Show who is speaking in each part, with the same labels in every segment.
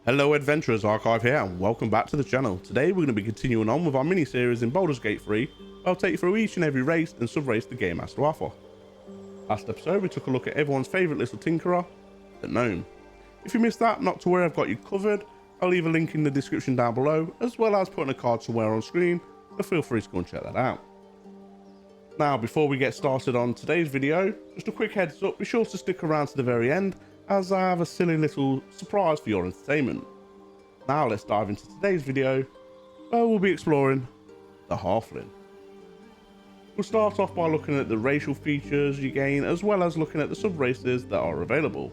Speaker 1: Hello Adventurers, Archive here and welcome back to the channel. Today we're going to be continuing on with our mini-series in Baldur's Gate 3. I'll take you through each and every race and sub-race the game has to offer. Last episode we took a look at everyone's favourite little tinkerer, the gnome. If you missed that, not to worry, I've got you covered. I'll leave a link in the description down below, as well as putting a card somewhere on screen, so feel free to go and check that out. Now before we get started on today's video, just a quick heads up, be sure to stick around to the very end, as I have a silly little surprise for your entertainment. Now let's dive into today's video, where we'll be exploring the Halfling. We'll start off by looking at the racial features you gain, as well as looking at the sub-races that are available.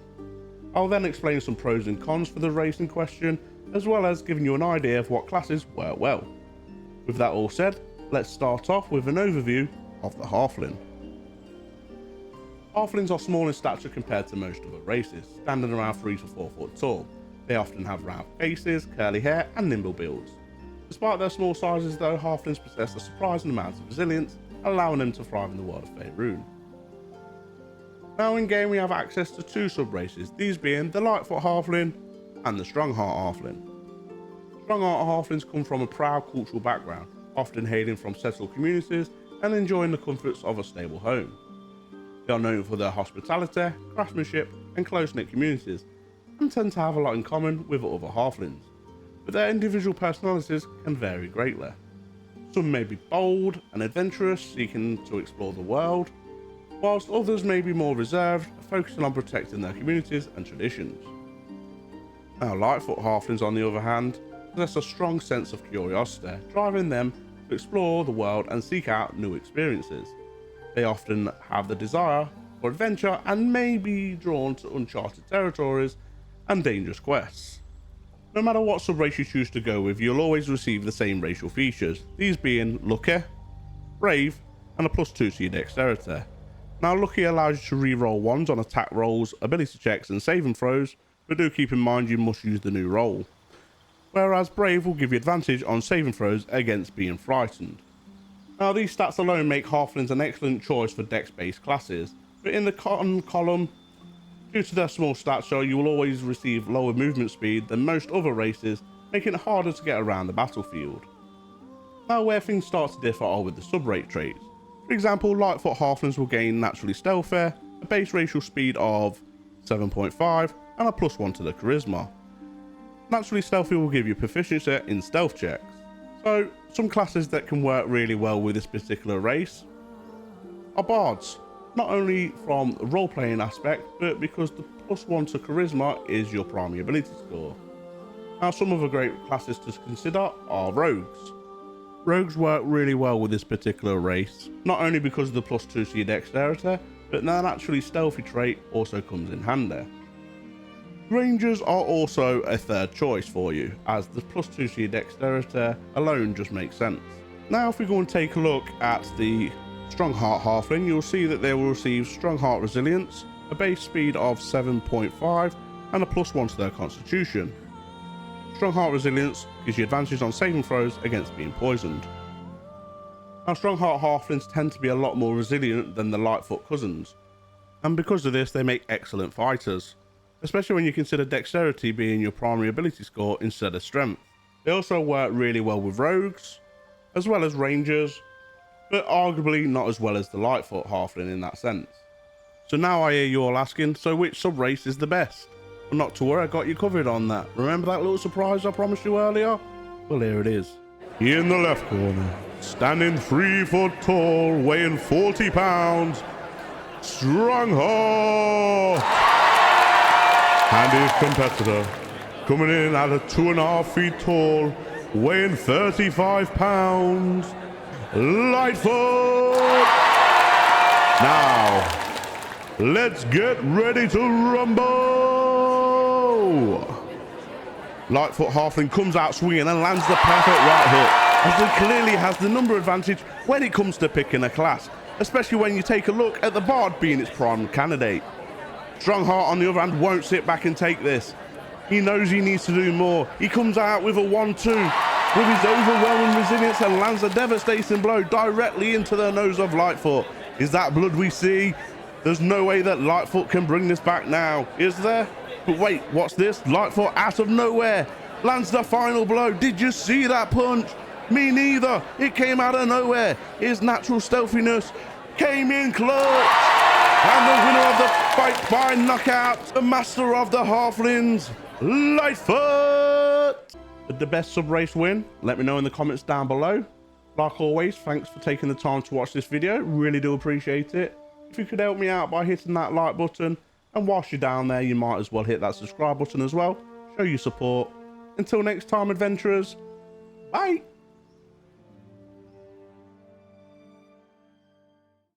Speaker 1: I'll then explain some pros and cons for the race in question, as well as giving you an idea of what classes work well. With that all said, let's start off with an overview of the Halfling. Halflings are small in stature compared to most other races, standing around 3 to 4 foot tall. They often have round faces, curly hair and nimble builds. Despite their small sizes though, Halflings possess a surprising amount of resilience, allowing them to thrive in the world of Faerun. Now in game we have access to two sub-races, these being the Lightfoot Halfling and the Strongheart Halfling. Strongheart Halflings come from a proud cultural background, often hailing from settled communities and enjoying the comforts of a stable home. They are known for their hospitality, craftsmanship and close-knit communities, and tend to have a lot in common with other halflings, but their individual personalities can vary greatly. Some may be bold and adventurous, seeking to explore the world, whilst others may be more reserved, focusing on protecting their communities and traditions. Now Lightfoot Halflings on the other hand, possess a strong sense of curiosity, driving them to explore the world and seek out new experiences. They often have the desire for adventure and may be drawn to uncharted territories and dangerous quests. No matter what sub-race you choose to go with, you'll always receive the same racial features, these being lucky, brave and a +2 to your dexterity. Now lucky allows you to re-roll ones on attack rolls, ability checks and saving throws, but do keep in mind you must use the new roll. Whereas brave will give you advantage on saving throws against being frightened. Now these stats alone make Halflings an excellent choice for dex-based classes, but in the con column, due to their small stature, you will always receive lower movement speed than most other races, making it harder to get around the battlefield. Now where things start to differ are with the sub-race traits. For example, Lightfoot Halflings will gain naturally stealthy, a base racial speed of 7.5 and a +1 to the charisma. Naturally stealthy will give you proficiency in stealth checks. So, some classes that can work really well with this particular race are bards, not only from the role-playing aspect, but because the +1 to charisma is your primary ability score. Now some other great classes to consider are rogues. Rogues work really well with this particular race, not only because of the +2 to your dexterity, but their naturally stealthy trait also comes in handy. Rangers are also a third choice for you, as the +2 to your dexterity alone just makes sense. Now if we go and take a look at the Strongheart Halfling, you'll see that they will receive Strongheart Resilience, a base speed of 7.5 and a +1 to their constitution. Strongheart Resilience gives you advantage on saving throws against being poisoned. Now Strongheart Halflings tend to be a lot more resilient than the Lightfoot cousins, and because of this they make excellent fighters, especially when you consider dexterity being your primary ability score instead of strength. They also work really well with rogues, as well as rangers, but arguably not as well as the Lightfoot Halfling in that sense. So now I hear you all asking, so which sub-race is the best? Well, not to worry, I got you covered on that. Remember that little surprise I promised you earlier? Well, here it is. In the left corner, standing 3 foot tall, weighing 40 pounds, Strongheart! And his competitor, coming in at a 2.5 feet tall, weighing 35 pounds, Lightfoot! Now, let's get ready to rumble! Lightfoot Halfling comes out swinging and lands the perfect right hook, as he clearly has the number advantage when it comes to picking a class, especially when you take a look at the Bard being its prime candidate. Strongheart on the other hand won't sit back and take this. He knows he needs to do more. He comes out with a 1-2 with his overwhelming resilience and lands a devastating blow directly into the nose of Lightfoot. Is that blood we see? There's no way that Lightfoot can bring this back now, is there? But wait, what's this? Lightfoot out of nowhere lands the final blow. Did you see that punch? Me neither. It came out of nowhere. His natural stealthiness came in clutch. And the winner of the fight by knockout, the master of the Halflings, Lightfoot. Did the best sub race win? Let me know in the comments down below. Like always, thanks for taking the time to watch this video. Really do appreciate it. If you could help me out by hitting that like button, and whilst you're down there, you might as well hit that subscribe button as well. Show your support. Until next time, adventurers. Bye.